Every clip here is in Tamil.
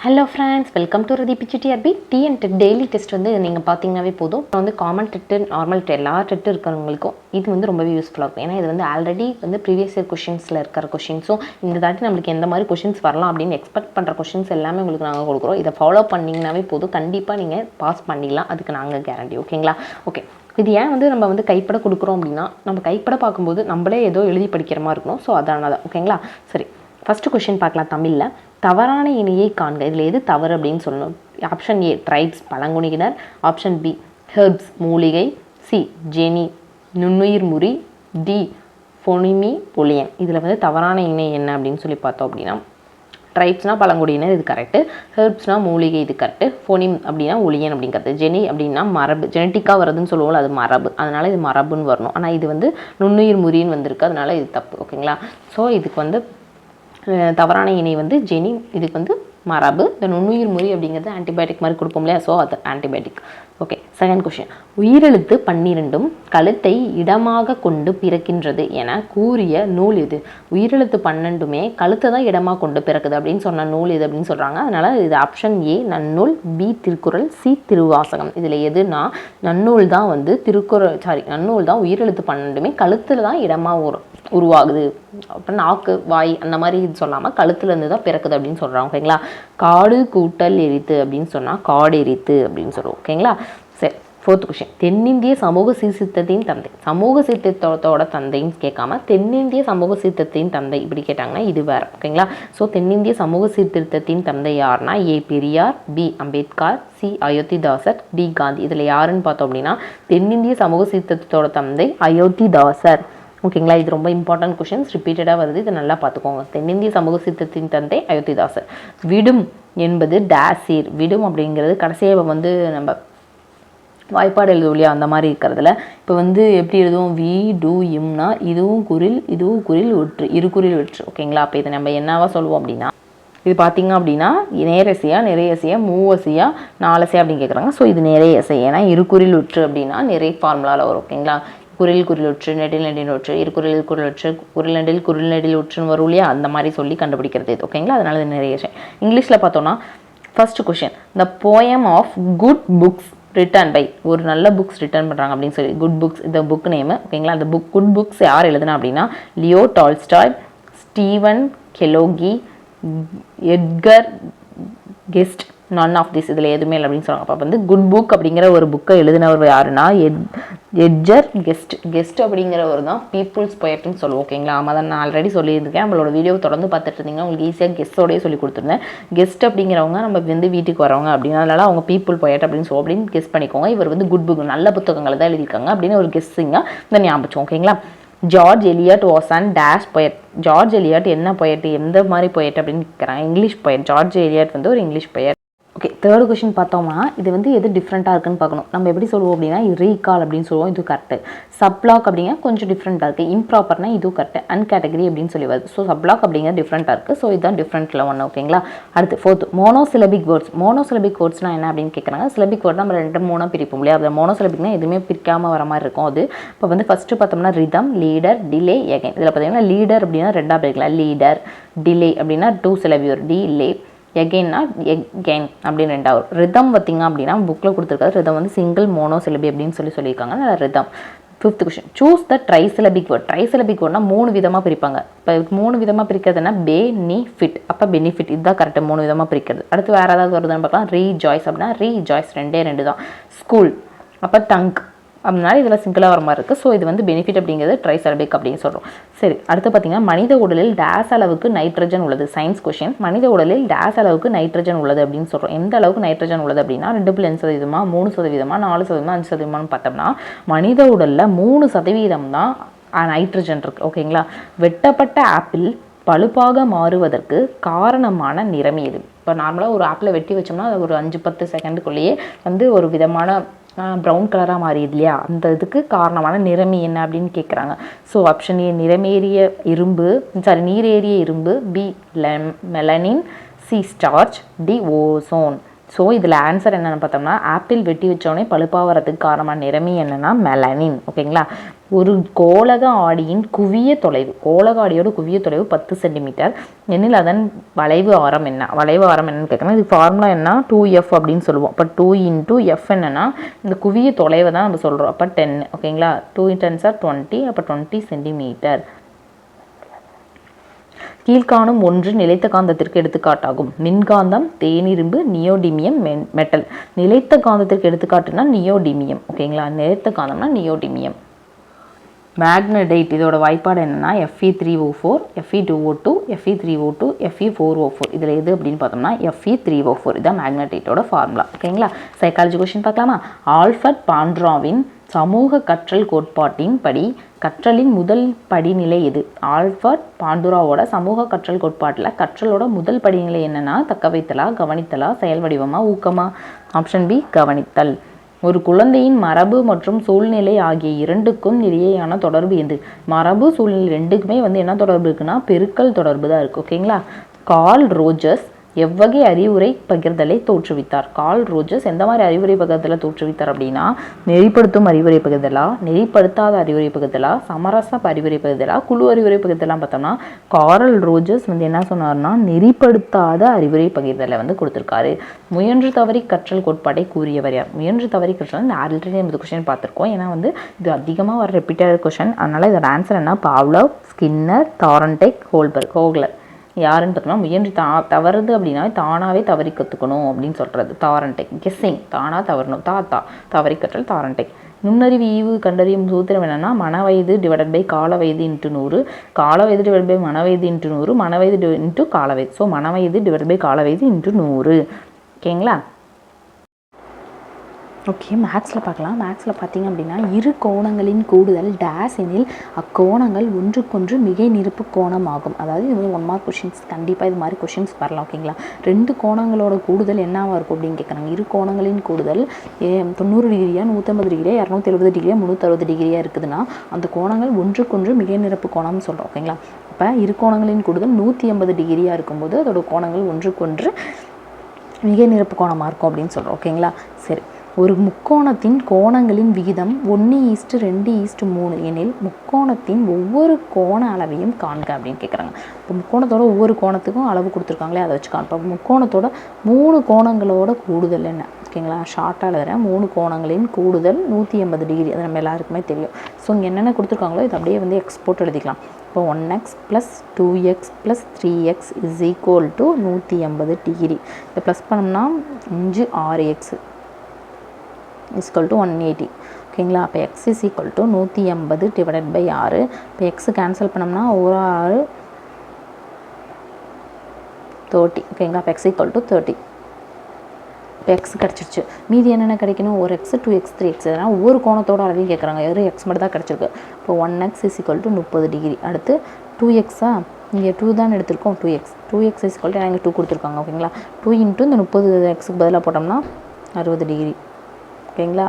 Hello friends, welcome to Rati பிச்சிடிஆர்பி. டிஎன்ட் daily test வந்து நீங்கள் பார்த்தீங்கன்னாவே போதும். வந்து காமன் டெட்டு, நார்மல் டெட், எல்லா டெட்டு இருக்கிறவங்களுக்கும் இது வந்து ரொம்பவே யூஸ்ஃபுல்லாக இருக்கும். ஏன்னா இது வந்து ஆல்ரெடி வந்து ப்ரீவியஸ் இயர் கொஷின்ஸில் இருக்கிற கொஷின்ஸும் இந்த தாட்டி நம்மளுக்கு எந்த மாதிரி கொஷின்ஸ் வரலாம் அப்படின்னு எக்ஸ்பெக்ட் பண்ணுற கொஷின்ஸ் எல்லாமே உங்களுக்கு நாங்கள் கொடுக்குறோம். இதை ஃபாலோ பண்ணிங்கனாவே போதும், கண்டிப்பாக நீங்கள் பாஸ் பண்ணிடலாம். அதுக்கு நாங்கள் கேரண்டி. ஓகேங்களா? ஓகே, இது ஏன் வந்து நம்ம வந்து கைப்பட கொடுக்குறோம் அப்படின்னா, நம்ம கைப்பட பார்க்கும்போது நம்மளே ஏதோ எழுதி படிக்கிற மாதிரி இருக்கணும். ஸோ அதனால தான். ஓகேங்களா? சரி, ஃபஸ்ட்டு கொஷின் பார்க்கலாம். தமிழில் தவறான இணையை காண்க. இதில் எது தவறு அப்படின்னு சொல்லணும். ஆப்ஷன் ஏ ட்ரைப்ஸ் பழங்குடியினர், ஆப்ஷன் பி ஹெர்ப்ஸ் மூலிகை, சி ஜெனி நுண்ணுயிர் முறி, டி ஃபொனிமி பொலியன். இதில் வந்து தவறான இணை என்ன அப்படின்னு சொல்லி பார்த்தோம் அப்படின்னா, ட்ரைப்ஸ்னால் பழங்குடியினர், இது கரெக்டு. ஹெர்ப்ஸ்னால் மூலிகை, இது கரெக்டு. ஃபோனிம் அப்படின்னா ஒளியன் அப்படிங்கிறது. ஜெனி அப்படின்னா மரபு, ஜெனட்டிக்காக வருதுன்னு சொல்லுவோம், அது மரபு, அதனால் இது மரபுன்னு வரணும். ஆனால் இது வந்து நுண்ணுயிர் முறின்னு வந்திருக்கு, அதனால் இது தப்பு. ஓகேங்களா? ஸோ இதுக்கு வந்து தவறான இணை வந்து ஜெனி, இதுக்கு வந்து மரபு. இந்த நுண்ணுயிர் முறி அப்படிங்கிறது ஆன்டிபயோட்டிக் மாதிரி கொடுப்போம் இல்லையா? ஸோ அது ஆன்டிபயோட்டிக். Okay, second question. உயிரெழுத்து 12ம் கழுத்தை இடமாக கொண்டு பிறக்கின்றது என கூறிய நூல் இது. உயிரெழுத்து 12மே கழுத்தை தான் இடமாக கொண்டு பிறக்குது அப்படின்னு சொன்ன நூல் இது அப்படின்னு சொல்கிறாங்க. அதனால் இது option A Nannul, B Thirukkural, C Thiruvasagam. இதில் எதுனா நன்னூல் தான் வந்து நன்னூல் தான் உயிரெழுத்து 12மே கழுத்தில் தான் இடமாக உருவாகுது. அப்புறம் நாக்கு, வாய் அந்த மாதிரி இது சொல்லாமல் கழுத்துலேருந்து தான் பிறக்குது அப்படின்னு சொல்கிறாங்க. ஓகேங்களா? காடு கூட்டல் எரித்து அப்படின்னு சொன்னால் காடு எரித்து அப்படின்னு சொல்லுவோம். ஓகேங்களா? சரி, ஃபோர்த் கொஸ்டின். தென்னிந்திய சமூக சீர்திருத்தத்தின் தந்தை. சமூக சீர்திருத்தத்தோட தந்தைன்னு கேட்காம தென்னிந்திய சமூக சீர்திருத்தத்தின் தந்தை இப்படி கேட்டாங்கன்னா இது வேறு. ஓகேங்களா? ஸோ தென்னிந்திய சமூக சீர்திருத்தத்தின் தந்தை யாருன்னா A Periyar, B Ambedkar, C Ayothidasar, D Gandhi. இதில் யாருன்னு பார்த்தோம் அப்படின்னா தென்னிந்திய சமூக சீர்திருத்தத்தோட தந்தை அயோத்திதாசர். ஓகேங்களா? இது ரொம்ப இம்பார்ட்டன்ட் கொஷின்ஸ், ரிப்பீட்டடாக வருது, இதை நல்லா பார்த்துக்கோங்க. தென்னிந்திய சமூக சீர்திருத்தத்தின் தந்தை அயோத்திதாசர். விடும் என்பது டேசீர். விடும் அப்படிங்கிறது கடைசியாக வந்து நம்ம வாய்ப்பாடு எழுதும் இல்லையா, அந்த மாதிரி இருக்கிறதுல இப்போ வந்து எப்படி எழுதுவோம், வி டூ இம்னா இதுவும் குரில் ஒற்று, இருகுறில் ஒற்று. ஓகேங்களா? அப்போ இதை நம்ம என்னவா சொல்லுவோம் அப்படின்னா, இது பார்த்தீங்க அப்படின்னா நேரசையா, நிறையசையா, மூவசையா, நாலசையா அப்படின்னு கேட்குறாங்க. ஸோ இது நிறையசை. ஏன்னா இருகுறில் ஒற்று அப்படின்னா நிறை ஃபார்முலாவில் வரும். ஓகேங்களா? குறில் ஒற்று, நெடில் நெடில் ஒற்று, இருகுறில் ஒற்று, குரில் நெடில் ஒற்றுன்னு வரும் இல்லையா, அந்த மாதிரி சொல்லி கண்டுபிடிக்கிறது இது. ஓகேங்களா? அதனால இது நிறைய விஷயம். இங்கிலீஷில் பார்த்தோன்னா first question, the poem of good books written by. ஒரு நல்ல புக்ஸ் ரிட்டர்ன் பண்ணுறாங்க அப்படின்னு சொல்லி குட் புக்ஸ் இந்த புக் நேமு. ஓகேங்களா? அந்த குட் புக்ஸ் யார் எழுதுனா அப்படின்னா Leo Tolstoy, Steven Kellogg, Edgar Guest, none of this. இதில் எதுவுமே இல்லை அப்படின்னு சொல்லுவாங்க. அப்போ வந்து குட் புக் அப்படிங்கிற ஒரு புக்கை எழுதினவர் யாருன்னா எட்ஜர் கெஸ்ட் அப்படிங்கிறவர் தான் பீப்புள்ஸ் பொயட்னு சொல்லுவோம். ஓகேங்களா? ஆமாம் தான், நான் ஆல்ரெடி சொல்லியிருக்கேன். நம்மளோட வீடியோ தொடர்ந்து பார்த்துட்டு இருந்தீங்கன்னா உங்களுக்கு ஈஸியாக கெஸ்ட்டோடய சொல்லி கொடுத்துருந்தேன். கெஸ்ட் அப்படிங்கிறவங்க நம்ம வந்து வீட்டுக்கு வரவங்க அப்படின்னால அவங்க பீப்புள் பொயட் அப்படின்னு சொல்லுவோம் அப்படின்னு கெஸ் பண்ணிக்கோங்க. இவர் வந்து குட் புக் நல்ல புத்தகங்களை தான் எழுதியிருக்காங்க அப்படின்னு ஒரு கெஸ்ஸிங்காக இந்த ஞாபகம். ஓகேங்களா? George Eliot was and dash poet. George Eliot என்ன பொயட், எந்த மாதிரி பொயட் அப்படின்னு கேட்குறாங்க. English poet. ஜார்ஜ் எலியட் வந்து ஒரு English poet. Okay, third question பார்த்தோம்னா இது வந்து எது டிஃப்ரெண்ட்டாக இருக்குன்னு பார்க்கணும். நம்ம எப்படி சொல்லுவோம் அப்படின்னா ரீகால் அப்படின்னு சொல்லுவோம், இது கரெக்டு. சப்ளாக் அப்படின்னா கொஞ்சம் டிஃப்ரெண்ட்டாக இருக்குது. இம்ப்ராப்பர்னா இதுவும் கரெக்டு. அன்கேட்டகரி அப்படின்னு சொல்லி வருது. ஸோ சப்ளாக் அப்படிங்கிற டிஃப்ரெண்ட்டாக இருக்குது. ஸோ இதுதான் டிஃப்ரெண்ட்டில் ஒன்று. ஓகேங்களா? அடுத்து ஃபோர்த், மோனோசிலபிக் வேர்ட்ஸ். மோனோசிலபிக் வேர்ட்ஸ்னால் என்ன அப்படின்னு கேட்குறாங்க. சிலபிக் வேர்ட் நம்ம 2-3 பிரிப்போம் இல்லையா, அதில் மோனோசிலபிக்னா எதுவுமே பிரிக்காமல் வர மாதிரி இருக்கும். அது இப்போ வந்து ஃபஸ்ட்டு பார்த்தோம்னா ரிதம், லீடர், டிலே, எகைன். இதில் பார்த்தீங்கன்னா லீடர் அப்படின்னா 2ஆக பிரிக்கலாம். லீடர், டிலே அப்படின்னா 2 சிலபி வரும். டிலே, எகெயின்னா எகெயின் அப்படின்னு 2 வரும். ரிதம் பார்த்திங்க அப்படின்னா புக்கில் கொடுத்துருக்காது. ரிதம் வந்து சிங்கிள் மோனோசிலபி அப்படின்னு சொல்லியிருக்காங்க. அதனால் rhythm. Fifth question, choose the trisyllabic word. Trisyllabic வேர்ட்னா 3 விதமாக பிரிப்பாங்க. இப்போ 3 விதமாக பிரிக்கிறதுனா பெனிஃபிட், அப்போ பெனிஃபிட் இதுதான் கரெக்டாக 3 விதமாக பிரிக்கிறது. அடுத்து வேறு ஏதாவது வருதுன்னு பார்க்கலாம். ரீஜாய்ஸ் அப்படின்னா ரீஜாய்ஸ் 2 தான். ஸ்கூல், அப்போ டங்க் அப்படினால இதில் சிங்கிளாக வர மாதிரி இருக்குது. ஸோ இது வந்து பெனிஃபிட் அப்படிங்கிறது ட்ரைசலபிக் அப்படின்னு சொல்கிறோம். சரி, அடுத்து பார்த்தீங்கன்னா மனித உடலில் டேஸ் அளவுக்கு நைட்ரஜன் உள்ளது. Science question. மனித உடலில் டேஸ் அளவுக்கு நைட்ரஜன் உள்ளது அப்படின்னு சொல்கிறோம். எந்த அளவுக்கு நைட்ரஜன் உள்ளது அப்படின்னா 2.5%, 3%, 4%, 5% பார்த்தோம்னா மனித உடலில் 3% தான் நைட்ரஜன் இருக்குது. ஓகேங்களா? வெட்டப்பட்ட ஆப்பிள் பழுப்பாக மாறுவதற்கு காரணமான நிறமி இது. இப்போ நார்மலாக ஒரு ஆப்பிளை வெட்டி வச்சோம்னா அது ஒரு 5-10 செகண்டுக்குள்ளேயே வந்து ஒரு விதமான ப்ரௌன் கலராக மாறிடுது இல்லையா, அந்த இதுக்கு காரணமான நிறமி என்ன அப்படின்னு கேட்குறாங்க. ஸோ ஆப்ஷன் ஏ நீரேறிய இரும்பு, B melanin, C starch, D ozone. So இதில் ஆன்சர் என்னென்னு பார்த்தோம்னா ஆப்பிள் வெட்டி வச்சோடனே பழுப்பாக வரதுக்கு காரணமான நிறமி என்னென்னா மெலனின். ஓகேங்களா. ஒரு கோளக ஆடியின் குவிய தொலைவு, கோளக ஆடியோட குவிய தொலைவு 10 சென்டிமீட்டர் எனில் அதன் வளைவு ஆரம் என்ன? வளைவு ஆரம் என்னன்னு கேட்குறோம். இது ஃபார்முலா என்ன 2f அப்படின்னு சொல்லுவோம். அப்போ 2 × f என்னன்னா இந்த குவிய தொலைவை தான் நம்ம சொல்கிறோம். அப்போ 10. ஓகேங்களா. 2 × 10 = 20. அப்போ 20 சென்டிமீட்டர். கீழ்காணும் ஒன்று நிலைத்த காந்தத்திற்கு எடுத்துக்காட்டாகும். மின்காந்தம், தேனிரும்பு, நியோடிமியம், மெட்டல். நிலைத்த காந்தத்திற்கு எடுத்துக்காட்டுனா நியோடிமியம். ஓகேங்களா. நிலைத்த காந்தம்னா நியோடிமியம். மேக்னடைட் இதோட வாய்ப்பாடு என்னன்னா Fe3O4, Fe2O2, Fe3O2, Fe4O4. இதில் எது அப்படின்னு பார்த்தோம்னா Fe3O4. இதுதான் மேக்னடைட்டோட ஃபார்முலா. ஓகேங்களா. சைக்காலஜி கொஸ்டின் பார்க்கலாமா. ஆல்ஃபர்ட் பாண்ட்ராவின் சமூக கற்றல் கோட்பாட்டின் படி கற்றலின் முதல் படிநிலை எது? ஆல்ஃபர்ட் பாண்டுராவோட சமூக கற்றல் கோட்பாட்டில் கற்றலோட முதல் படிநிலை என்னன்னா தக்க வைத்தலா, கவனித்தலா, செயல் வடிவமா, ஊக்கமா? Option B கவனித்தல். ஒரு குழந்தையின் மரபு மற்றும் சூழ்நிலை ஆகிய இரண்டுக்கும் இடையேயான தொடர்பு எது? மரபு சூழ்நிலை ரெண்டுக்குமே என்ன தொடர்பு இருக்குன்னா பெருக்கல் தொடர்பு தான் இருக்குது. ஓகேங்களா. கார்ல் ரோஜர்ஸ் எவ்வகை அறிவுரை பகிர்தலை தோற்றுவித்தார்? கார்ல் ரோஜர்ஸ் எந்த மாதிரி அறிவுரை பகிர்தலை தோற்றுவித்தார் அப்படின்னா நெறிப்படுத்தும் அறிவுரை பகிர்தலா, நெறிப்படுத்தாத அறிவுரை பகிர்தலா, சமரச அறிவுரை பகிர்தலா, குழு அறிவுரை பகிர்தலாம் பார்த்தோம்னா கார்ல் ரோஜர்ஸ் என்ன சொன்னார்னா நெறிப்படுத்தாத அறிவுரை பகிர்தலை கொடுத்துருக்காரு. முயன்று தவறி கற்றல் கோட்பாட்டை கூறியவர் யார்? முயன்று தவறி கற்றல் ஆல்ரெடி நம்ம கொஸ்டின் பார்த்துருக்கோம். ஏன்னா இது அதிகமாக வர ரிப்பீட்டட் கொஸ்டின். அதனால இதோட ஆன்சர் என்ன பாவ்லவ், ஸ்கின்னர், தாரன்டெக், ஹோல்கர். யாருன்னு பார்த்தோம்னா முயன்று தவறுது அப்படின்னா தானாகவே தவறி கற்றுக்கணும் அப்படின்னு சொல்கிறது தாரன்டெக். கெஸ்ஸிங் தானாக தவறணும், தவறி கற்றல் தாரன்டெக். நுண்ணறிவு ஈவு கண்டறியும் சூத்திரம் என்னென்னா மனவயது / காலவயது × 100, காலவயது / மனவயது × 100, மனவயது × காலவயது. ஸோ மனவயது / காலவயது × 100. ஓகேங்களா. ஓகே, மேக்ஸில் பார்க்கலாம். மேக்ஸில் பார்த்திங்க அப்படின்னா இரு கோணங்களின் கூடுதல் டேஸ் எனில் அக்கோணங்கள் ஒன்றுக்கொன்று மிகை நிரப்பு கோணம் ஆகும். அதாவது இது 1 மார்க் கொஷின்ஸ் கண்டிப்பாக இது மாதிரி கொஷின்ஸ் வரலாம். ஓகேங்களா. 2 கோணங்களோட கூடுதல் என்னவாக இருக்கும் அப்படின்னு கேட்குறாங்க. இரு கோணங்களின் கூடுதல் 90 டிகிரியா, 150 டிகிரியா, 270 டிகிரியா, 360 டிகிரியா இருக்குதுன்னா அந்த கோணங்கள் ஒன்றுக்கொன்று மிகை நிரப்பு கோணம்னு சொல்கிறோம். ஓகேங்களா. இப்போ இரு கோணங்களின் கூடுதல் 180 டிகிரியாக இருக்கும்போது அதோட கோணங்கள் ஒன்றுக்கொன்று மிகை நிரப்பு கோணமாக இருக்கும் அப்படின்னு சொல்கிறோம். ஓகேங்களா. சரி, ஒரு முக்கோணத்தின் கோணங்களின் விகிதம் 1:2:3 எனில் முக்கோணத்தின் ஒவ்வொரு கோண அளவையும் காண்க அப்படின்னு கேட்குறாங்க. இப்போ முக்கோணத்தோட ஒவ்வொரு கோணத்துக்கும் அளவு கொடுத்துருக்காங்களே அதை வச்சு காண்போம். முக்கோணத்தோட 3 கோணங்களோட கூடுதல் என்ன? ஓகேங்களா. ஷார்ட்டாக எழுதுகிறேன். 3 கோணங்களின் கூடுதல் 180 டிகிரி. அது நம்ம எல்லாருக்குமே தெரியும். ஸோ இங்கே என்னென்ன கொடுத்துருக்காங்களோ இது அப்படியே எக்ஸ்போர்ட் எழுதிக்கலாம். இப்போ 1x + 2x + 3x = 180 டிகிரி. இதை ப்ளஸ் பண்ணோம்னா 5 6x = 180. ஓகேங்களா. அப்போ x = 180 / 6. இப்போ x கேன்சல் பண்ணோம்னா 1 6 30. ஓகேங்களா. இப்போ x = 30. இப்போ எக்ஸ் கிடச்சிருச்சு. மீதி என்னென்ன கிடைக்கணும்? ஒரு எக்ஸ், 2x 3x. அதனால் ஒவ்வொரு கோணத்தோட அளவையும் கேட்குறாங்க. வெறும் எக்ஸ் மட்டும் தான் கிடச்சிருக்கு. இப்போ 1x = 30 டிகிரி. அடுத்து 2x இங்கே 2 தான் எடுத்திருக்கோம். 2x = இங்கே 2 கொடுத்துருக்காங்க. ஓகேங்களா. 2 × இந்த 30xக்கு பதிலாக போட்டோம்னா 60 டிகிரி. ஓகேங்களா.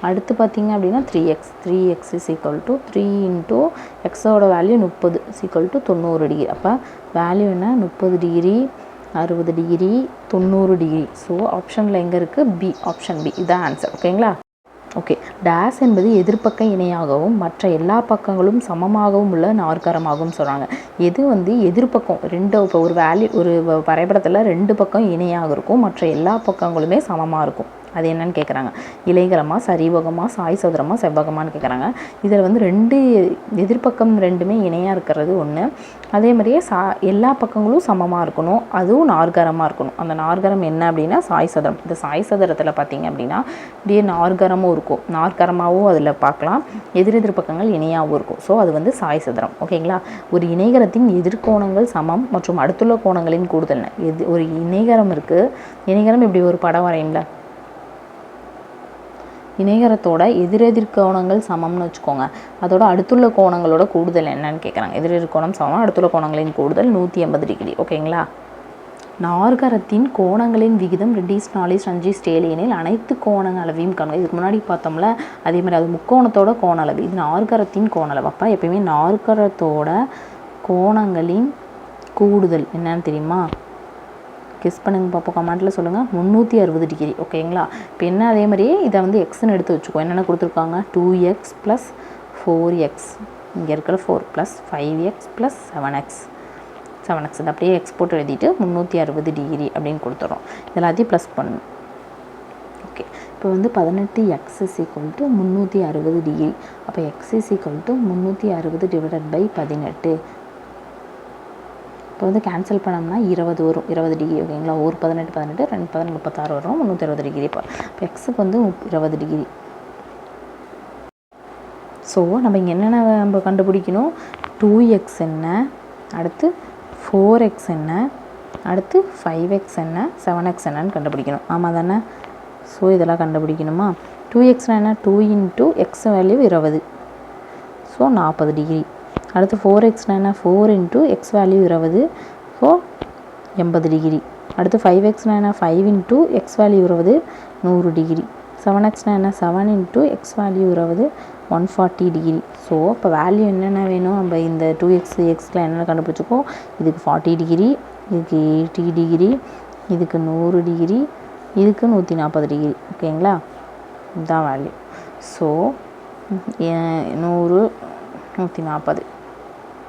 அடுத்து பார்த்திங்க அப்படின்னா 3x = 3 × எக்ஸோட வேல்யூ 30 = 90 டிகிரி. அப்போ வேல்யூ என்ன? 30 டிகிரி, 60 டிகிரி, 90 டிகிரி. ஸோ ஆப்ஷனில் எங்கே இருக்குது? பி. ஆப்ஷன் பி இதுதான் ஆன்சர். ஓகேங்களா. ஓகே, டேஸ் என்பது எதிர்பக்க இணையாகவும் மற்ற எல்லா பக்கங்களும் சமமாகவும் உள்ள நாற்கரமாகவும் சொல்கிறாங்க. எது எதிர்பக்கம் இப்போ ஒரு வேல்யூ ஒரு வரைபடத்தில் 2 பக்கம் இணையாக இருக்கும், மற்ற எல்லா பக்கங்களுமே சமமாக இருக்கும். அது என்னன்னு கேட்குறாங்க. இலைகரமாக, சரிவகமாக, சாய் சதுரமாக, செவ்வகமானு கேட்குறாங்க. இதில் 2 எதிர்பக்கம் 2மே இணையாக இருக்கிறது ஒன்று. அதே மாதிரியே எல்லா பக்கங்களும் சமமாக இருக்கணும், அதுவும் நாற்கரமாக இருக்கணும். அந்த நாற்கரம் என்ன அப்படின்னா சாய் சதுரம். இந்த சாய் சதுரத்தில் பார்த்திங்க அப்படின்னா இப்படியே நாற்கரமும் இருக்கும், நாற்கரமாகவும் அதில் பார்க்கலாம், எதிரெதிர் பக்கங்கள் இணையாகவும் இருக்கும். ஸோ அது சாய் சதுரம். ஓகேங்களா. ஒரு இணைகரத்தின் எதிர்கோணங்கள் சமம் மற்றும் அடுத்துள்ள கோணங்களின் கூடுதல். ஒரு இணைகரம் இருக்குது. இணைகரம் இப்படி ஒரு படம் வரையும்ல, இணைகரத்தோட எதிரெதிர் கோணங்கள் சமம்னு வச்சுக்கோங்க. அதோட அடுத்துள்ள கோணங்களோட கூடுதல் என்னன்னு கேட்குறாங்க. எதிரெதிர் கோணம் சமம், அடுத்துள்ள கோணங்களின் கூடுதல் 180 டிகிரி. ஓகேங்களா. நாற்கரத்தின் கோணங்களின் விகிதம் 2:4:5 எனில் அனைத்து கோண அளவையும் காணுங்க. இதுக்கு முன்னாடி பார்த்தோம்ல அதே மாதிரி அது முக்கோணத்தோட கோண அளவு, இது நாற்கரத்தின் கோண அளவு. அப்போ எப்பயுமே நாற்கரத்தோட கோணங்களின் கூடுதல் என்னன்னு தெரியுமா? கெஸ் பண்ணுங்க பார்ப்போம், கமெண்ட்டில் சொல்லுங்கள். 360 டிகிரி ஓகேங்களா. இப்போ என்ன அதே மாதிரியே இதை வந்து எக்ஸ்ன்னு எடுத்து வச்சுக்கோ. என்னென்ன கொடுத்துருக்காங்க, 2x + 4x, இங்கே இருக்கிற 4 + 5x + 7x இது அப்படியே எக்ஸ்போர்ட் எழுதிட்டு 360 டிகிரி அப்படின்னு கொடுத்துட்றோம். இதெல்லாத்தையும் ப்ளஸ் பண்ணணும். ஓகே, இப்போ வந்து 18x = 360 டிகிரி. அப்போ x = 360 / 18. இப்போ வந்து கேன்சல் பண்ணோம்னா 20 வரும், 20 டிகிரி ஓகேங்களா. ஒரு 18 2 18 36 வரும், 360 டிகிரி. இப்போ எக்ஸுக்கு வந்து 20 டிகிரி. ஸோ நம்ம இங்கே என்னென்ன நம்ம கண்டுபிடிக்கணும், 2x என்ன, அடுத்து 4x என்ன, அடுத்து 5x என்ன, 7x என்னன்னு கண்டுபிடிக்கணும். ஆமாம் தானே. ஸோ இதெல்லாம் கண்டுபிடிக்கணுமா. 2xனா என்ன, 2 × x வேல்யூ 20, ஸோ 40 டிகிரி. அடுத்து 4xனா என்ன, 4 × x வேல்யூ 20, ஸோ 80 டிகிரி. அடுத்து 5xனா என்ன, 5 × x வேல்யூ 20, 100 டிகிரி. 7xனா என்ன, 7 × x வேல்யூ 20, 140 டிகிரி. ஸோ இப்போ வேல்யூ என்னென்ன வேணும், நம்ம இந்த 2x எக்ஸில் என்னென்ன கண்டுபிடிச்சிக்கோ. இதுக்கு 40 டிகிரி, இதுக்கு 80 டிகிரி, இதுக்கு 100 டிகிரி, இதுக்கு 140 டிகிரி ஓகேங்களா. இதுதான் value. So 100 140.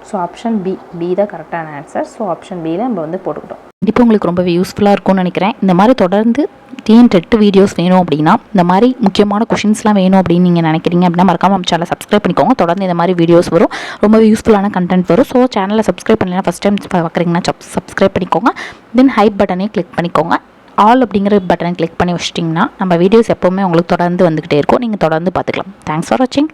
So option B தான் கரெக்டான ஆன்சர். ஸோ ஆப்ஷன் பியில் நம்ம வந்து போட்டுக்கிட்டோம். கண்டிப்பாக உங்களுக்கு ரொம்பவே யூஸ்ஃபுல்லாக இருக்கும்னு நினைக்கிறேன். இந்த மாதிரி தொடர்ந்து TNTET வீடியோஸ் வேணும் அப்படின்னா, இந்த மாதிரி முக்கியமான கொஷின்ஸ்லாம் வேணும் அப்படின்னு நீங்கள் நினைக்கிறீங்க அப்படின்னா மறக்காமல் நம்ம சேனலை சப்ஸ்கிரைப் பண்ணிக்கோங்க. தொடர்ந்து இந்த மாதிரி வீடியோஸ் வரும், ரொம்பவே யூஸ்ஃபுல்லான கண்டென்ட் வரும். ஸோ சேனலை சப்ஸ்கிரைப் பண்ணலைன்னா ஃபஸ்ட் டைம் பார்க்குறீங்கன்னா சப்ஸ்கிரைப் பண்ணிக்கோங்க. தென் ஹைப் பட்டனே கிளிக் பண்ணிக்கோங்க. ஆல் அப்படிங்கிற பட்டனை கிளிக் பண்ணி வச்சிட்டிங்கன்னா நம்ம வீடியோஸ் எப்போவுமே உங்களுக்கு தொடர்ந்து வந்துக்கிட்டே இருக்கும், நீங்கள் தொடர்ந்து பார்த்துக்கலாம். தேங்க்ஸ் ஃபார் வாட்சிங்.